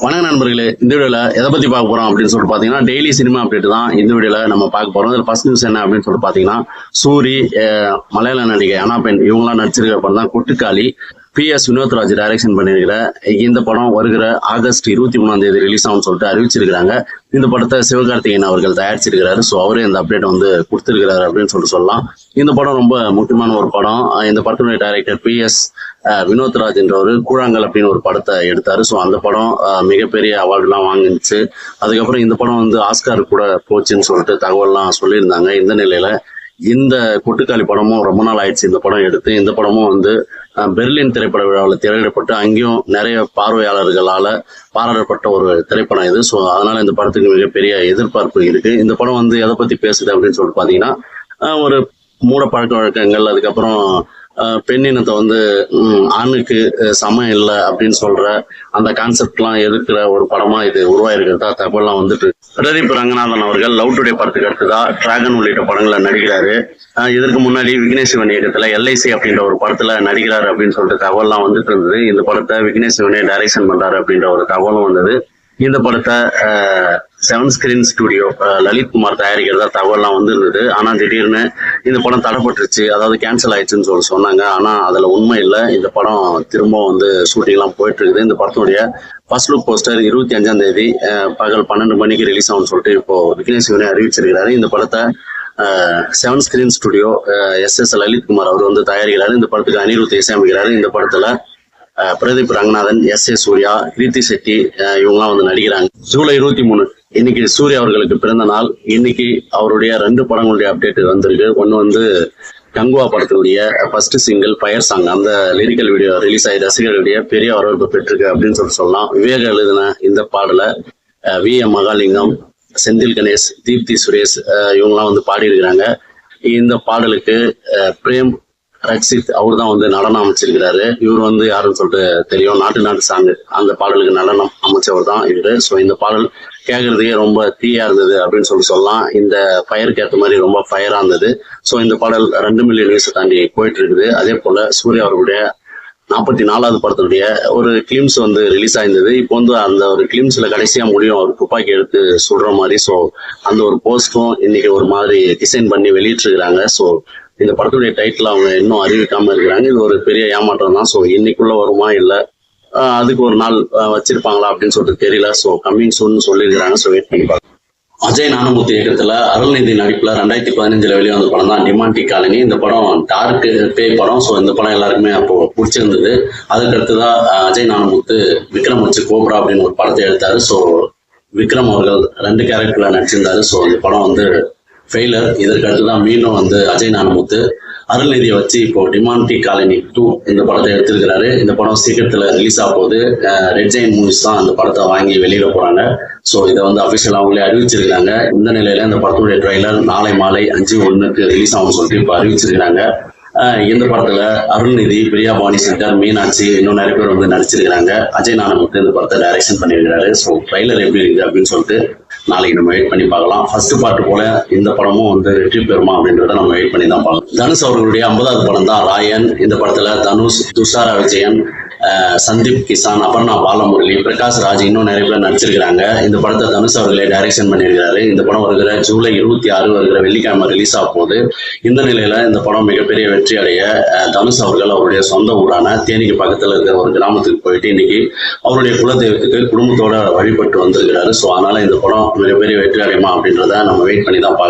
வணக்கம் நண்பர்களே, இந்த வீடியோல எதை பத்தி பார்க்க போறோம் அப்படின்னு சொல்லிட்டு பாத்தீங்கன்னா டெய்லி சினிமா அப்டேட் தான் இந்த வீடியோல நம்ம பார்க்க போறோம். இதுல ஃபர்ஸ்ட் நியூஸ் என்ன அப்படின்னு சொல்லிட்டு பாத்தீங்கன்னா சூரி, மலையாள நடிகை அனாபென் இவங்கெல்லாம் நடிச்சிருக்கிற படம் தான் கொட்டுக்காளி. PS வினோத்ராஜ் டைரக்ஷன் பண்ணிருக்கிற இந்த படம் வருகிற ஆகஸ்ட் 23 ரிலீஸ் ஆகும்னு சொல்லிட்டு அறிவிச்சிருக்காங்க. இந்த படத்தை சிவகார்த்திகேயன் அவர்கள் தயாரிச்சிருக்கிறாரு. ஸோ அவரே இந்த அப்டேட் வந்து கொடுத்திருக்கிறாரு அப்படின்னு சொல்லிட்டு சொல்லலாம். இந்த படம் ரொம்ப முக்கியமான ஒரு படம். இந்த படத்தினுடைய டைரக்டர் PS வினோத்ராஜ் என்றவர் கூழாங்கல் அப்படின்னு ஒரு படத்தை எடுத்தாரு. ஸோ அந்த படம் மிகப்பெரிய அவார்டுலாம் வாங்கிச்சு. அதுக்கப்புறம் இந்த படம் வந்து ஆஸ்கார் கூட போச்சுன்னு சொல்லிட்டு தகவல்லாம் சொல்லியிருந்தாங்க. இந்த நிலையில இந்த கொட்டுக்காளி படமும் ரொம்ப நாள் ஆயிடுச்சு இந்த படம் எடுத்து. இந்த படமும் வந்து பெர்லின் திரைப்பட விழாவில் திரையிடப்பட்டு அங்கேயும் நிறைய பார்வையாளர்களால பாராட்டப்பட்ட ஒரு திரைப்படம் இது. ஸோ அதனால இந்த படத்துக்கு மிகப்பெரிய எதிர்பார்ப்பு இருக்கு. இந்த படம் வந்து எதை பத்தி பேசுது அப்படின்னு சொல்லிட்டு பாத்தீங்கன்னா ஒரு மூட பழக்க வழக்கங்கள், அதுக்கப்புறம் பெண்ணினத்தை வந்து ஆணுக்கு சமம் இல்லை அப்படின்னு சொல்ற அந்த கான்செப்ட்லாம் எதிர்க்கிற ஒரு படமா இது உருவாயிருக்கிறதா தகவல்லாம் வந்துட்டு. பிரதீப் ரங்கநாதன் அவர்கள் லவ் டுடே படத்துக்கு அடுத்ததா டிராகன் உள்ளிட்ட படங்களை நடிக்கிறாரு. இதற்கு முன்னாடி விக்னேஷ் சிவன் இயக்கத்துல LIC அப்படின்ற ஒரு படத்துல நடிக்கிறாரு அப்படின்னு சொல்லிட்டு தகவல்லாம் வந்துட்டு இருந்தது. இந்த படத்தை விக்னேஷ் சிவனே டைரக்ஷன் பண்றாரு அப்படின்ற ஒரு தகவலும் வந்தது. இந்த படத்தை 7 ஸ்கிரீன் ஸ்டுடியோ லலித் குமார் தயாரிக்கிறதா தகவல்லாம் வந்து இருந்தது. ஆனா திடீர்னு இந்த படம் தடைப்பட்டுருச்சு, அதாவது கேன்சல் ஆயிடுச்சுன்னு சொல்லி சொன்னாங்க. ஆனா அதுல உண்மை இல்லை. இந்த படம் திரும்ப வந்து ஷூட்டிங் எல்லாம் போயிட்டு இருக்குது. இந்த படத்துடைய ஃபர்ஸ்ட் லுக் போஸ்டர் 25 பகல் 12 மணிக்கு ரிலீஸ் ஆகும்னு சொல்லிட்டு இப்போ விக்னேஷ் சிவனே அறிவிச்சிருக்கிறாரு. இந்த படத்தை 7 screen studio SS Lalit Kumar அவர் வந்து தயாரிக்கிறாரு. இந்த படத்துக்கு அனிருத் இசையமைக்கிறாரு. இந்த படத்துல பிரதீப் ரங்கநாதன், SA சூர்யா, கிருத்தி செட்டி இவங்கெல்லாம் வந்து நடிக்கிறாங்க. ஜூலை 23 இன்னைக்கு சூர்யா அவர்களுக்கு பிறந்த நாள். இன்னைக்கு அவருடைய 2 படங்களுடைய அப்டேட் வந்திருக்கு. ஒன்னு வந்து கங்குவா படத்தினுடைய ஃபர்ஸ்ட் சிங்கிள் ஃபயர் சாங், அந்த லிரிக்கல் வீடியோ ரிலீஸ் ஆகி ரசிகர்களுடைய பெரிய வரவேற்பு பெற்றிருக்கு அப்படின்னு சொல்லலாம். விவேக் எழுதின இந்த பாடல VM மகாலிங்கம், செந்தில் கணேஷ், தீப்தி சுரேஷ் இவங்கெல்லாம் வந்து பாடியிருக்கிறாங்க. இந்த பாடலுக்கு பிரேம் ரக்ஷித் அவர் தான் வந்து நடனம் அமைச்சிருக்கிறாரு. இவர் வந்து யாருன்னு சொல்லிட்டு தெரியும், நாட்டு சாங்கு அந்த பாடலுக்கு நடனம் அமைச்சவர் தான் இவரு. ஸோ இந்த பாடல் கேட்கறதுக்கே ரொம்ப தீயா இருந்தது அப்படின்னு சொல்லலாம். இந்த ஃபயருக்கு ஏற்ற மாதிரி ரொம்ப ஃபயரா இருந்தது. ஸோ இந்த பாடல் 2 மில்லியன் வியூஸ் தாண்டி போயிட்டு இருக்குது. அதே போல சூர்யா அவருடைய 44வது படத்தினுடைய ஒரு கிளிம்ஸ் வந்து ரிலீஸ் ஆயிருந்தது. இப்போ வந்து அந்த ஒரு கிளிம்ஸ்ல கடைசியா முடியும் அவர் துப்பாக்கி எடுத்து சுடுற மாதிரி. ஸோ அந்த ஒரு போஸ்டும் இன்னைக்கு ஒரு மாதிரி டிசைன் பண்ணி வெளியிட்டிருக்கிறாங்க. ஸோ இந்த படத்துடைய டைட்டில் அவங்க இன்னும் அறிவிக்காம இருக்கிறாங்க. இது ஒரு பெரிய ஏமாற்றம் தான். ஸோ இன்னைக்குள்ள வருமா இல்லை அதுக்கு ஒரு நாள் வச்சிருப்பாங்களா அப்படின்னு சொல்லிட்டு தெரியல. ஸோ கம்மிங் சூன் சொல்லியிருக்கிறாங்க. ஸோ வெயிட் பண்ணி பார்க்கலாம். அஜய் நானமுத்து இயக்கத்துல அருள்நிதி நடிப்புல 2015 வெளியே வந்த படம் தான் டிமாண்டி காலனி. இந்த படம் டார்க் பேய் படம். ஸோ இந்த படம் எல்லாருக்குமே அப்போ பிடிச்சிருந்தது. அதுக்கு அடுத்ததான் அஜய் நானமுத்து விக்ரம் வச்சு கோப்ரா அப்படின்னு ஒரு படத்தை எடுத்தாரு. ஸோ விக்ரம் அவர்கள் 2 கேரக்டர்ல நடிச்சிருந்தாரு. ஸோ இந்த படம் வந்து ஃபெயிலர். இதற்கு அடுத்துதான் மீண்டும் வந்து அஜய் நானமுத்து அருள்நிதியை வச்சு இப்போ டிமாண்டி காலனி 2 இந்த படத்தை எடுத்திருக்கிறாரு. இந்த படம் சீக்கிரத்துல ரிலீஸ் ஆக போகுது. ரெட் ஜெயின் மூவிஸ் தான் அந்த படத்தை வாங்கி வெளியிட போறாங்க. ஸோ இதை வந்து அபிஷியலா அவங்களே அறிவிச்சிருக்காங்க. இந்த நிலையில இந்த படத்துடைய ட்ரெய்லர் நாளை மாலை 5/1 ரிலீஸ் ஆகும்னு சொல்லிட்டு இப்போ அறிவிச்சிருக்காங்க. இந்த படத்துல அருள்நிதி, பிரியா பவானி சங்கர், மீனாட்சி இன்னும் நிறைய பேர் வந்து நடிச்சிருக்கிறாங்க. அஜய் நானமுத்து இந்த படத்தை டைரக்ஷன் பண்ணியிருக்கிறாரு. ஸோ ட்ரெய்லர் எப்படி இருக்குது அப்படின்னு சொல்லிட்டு நாளைக்கு நம்ம வெயிட் பண்ணி பார்க்கலாம். ஃபர்ஸ்ட் பார்ட் போல இந்த படமும் வந்து வெற்றி பெறுமா அப்படின்றத நம்ம வெயிட் பண்ணி தான் பார்க்கலாம். தனுஷ் அவர்களுடைய 50வது படம் தான் ராயன். இந்த படத்துல தனுஷ், துஷாரா விஜயன், சந்தீப் கிசான், அபர்ணா பாலமுரளி, பிரகாஷ் ராஜ் இன்னும் நிறைய பேர் நடிச்சிருக்கிறாங்க. இந்த படத்தை தனுஷ் அவர்களே டைரக்ஷன் பண்ணியிருக்கிறாரு. இந்த படம் வருகிற ஜூலை 26 வருகிற வெள்ளிக்கிழமை ரிலீஸ் ஆக போகுது. இந்த நிலையில இந்த படம் மிகப்பெரிய வெற்றி அடைய தனுஷ் அவர்கள் அவருடைய சொந்த ஊரான தேனிக்கு பக்கத்துல இருக்கிற ஒரு கிராமத்துக்கு போயிட்டு இன்னைக்கு அவருடைய குலதெய்வத்துக்கு குடும்பத்தோட வழிபட்டு வந்திருக்கிறாரு. ஸோ அதனால இந்த படம் மிகப்பெரிய வெற்றி அடையுமா அப்படின்றத நம்ம வெயிட் பண்ணி தான் பார்க்கலாம்.